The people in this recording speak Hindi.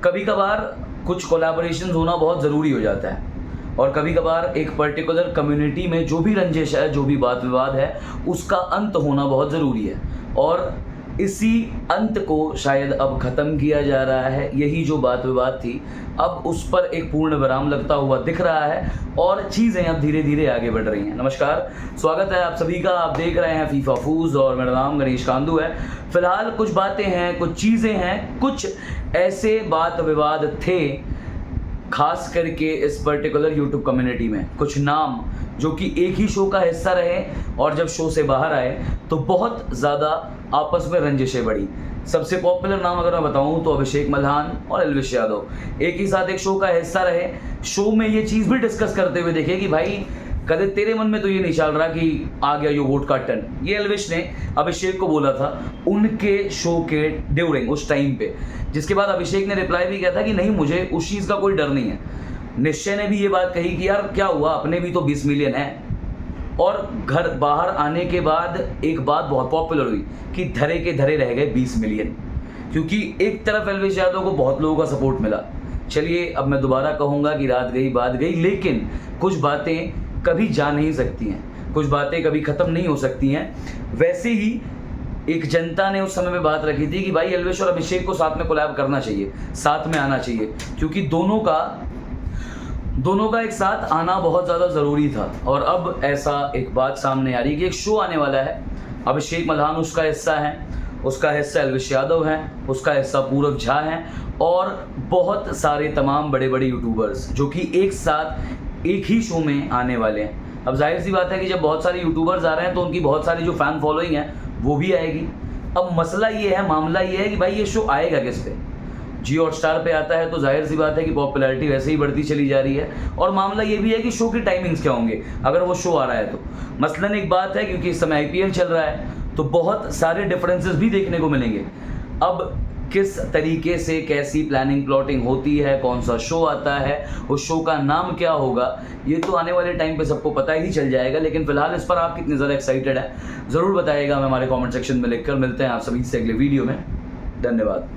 कभी कभार कुछ कोलैबोरेशन होना बहुत ज़रूरी हो जाता है और कभी कभार एक पर्टिकुलर कम्युनिटी में जो भी रंजिश है, जो भी बात विवाद है, उसका अंत होना बहुत ज़रूरी है और इसी अंत को शायद अब ख़त्म किया जा रहा है। यही जो बात विवाद थी, अब उस पर एक पूर्ण विराम लगता हुआ दिख रहा है और चीज़ें अब धीरे धीरे आगे बढ़ रही हैं। नमस्कार, स्वागत है आप सभी का। आप देख रहे हैं फीफा फूज और मेरा नाम गणेश कांदू है। फिलहाल कुछ बातें हैं, कुछ चीज़ें हैं, कुछ ऐसे बात विवाद थे खास करके इस पर्टिकुलर यूट्यूब कम्युनिटी में। कुछ नाम जो कि एक ही शो का हिस्सा रहे और जब शो से बाहर आए तो बहुत ज़्यादा आपस में रंजिशें बढ़ी। सबसे पॉपुलर नाम अगर मैं बताऊं तो अभिषेक मल्हान और एल्विश यादव एक ही साथ एक शो का हिस्सा रहे। शो में ये चीज़ भी डिस्कस करते हुए देखे कि भाई कदे तेरे मन में तो ये नहीं चल रहा कि आ गया यो वोट का टर्न। ये एल्विश ने अभिषेक को बोला था उनके शो के ड्यूरिंग उस टाइम पे, जिसके बाद अभिषेक ने रिप्लाई भी किया था कि नहीं, मुझे उस चीज़ का कोई डर नहीं है। निश्चय ने भी ये बात कही कि यार क्या हुआ, अपने भी तो 20 मिलियन है। और घर बाहर आने के बाद एक बात बहुत पॉपुलर हुई कि धरे के धरे रह गए 20 मिलियन, क्योंकि एक तरफ एल्विश यादव को बहुत लोगों का सपोर्ट मिला। चलिए अब मैं दोबारा कहूँगा कि रात गई बात गई, लेकिन कुछ बातें कभी जा नहीं सकती हैं, कुछ बातें कभी ख़त्म नहीं हो सकती हैं। वैसे ही एक जनता ने उस समय में बात रखी थी कि भाई एल्विश और अभिषेक को साथ में कोलैब करना चाहिए, साथ में आना चाहिए, क्योंकि दोनों का एक साथ आना बहुत ज़्यादा ज़रूरी था। और अब ऐसा एक बात सामने आ रही है कि एक शो आने वाला है, अभिषेक मल्हान उसका हिस्सा है, उसका हिस्सा एल्विश यादव है, उसका हिस्सा पूरब झा है और बहुत सारे तमाम बड़े बड़े यूट्यूबर्स जो कि एक साथ एक ही शो में आने वाले हैं। अब जाहिर सी बात है कि जब बहुत सारे यूट्यूबर्स आ रहे हैं तो उनकी बहुत सारी जो फैन फॉलोइंग है वो भी आएगी। अब मसला ये है, मामला ये है कि भाई ये शो आएगा किस पे। जियो हॉटस्टार पे आता है तो जाहिर सी बात है कि पॉपुलैरिटी वैसे ही बढ़ती चली जा रही है और मामला ये भी है कि शो की टाइमिंग्स क्या होंगे अगर वो शो आ रहा है तो। मसलन एक बात है, क्योंकि इस समय IPL चल रहा है तो बहुत सारे डिफरेंसेस भी देखने को मिलेंगे। अब किस तरीके से कैसी प्लानिंग प्लॉटिंग होती है, कौन सा शो आता है, उस शो का नाम क्या होगा, ये तो आने वाले टाइम पे सबको पता ही चल जाएगा। लेकिन फिलहाल इस पर आप कितने ज़्यादा एक्साइटेड है ज़रूर बताइएगा हमें हमारे कमेंट सेक्शन में लिखकर। मिलते हैं आप सभी से अगले वीडियो में। धन्यवाद।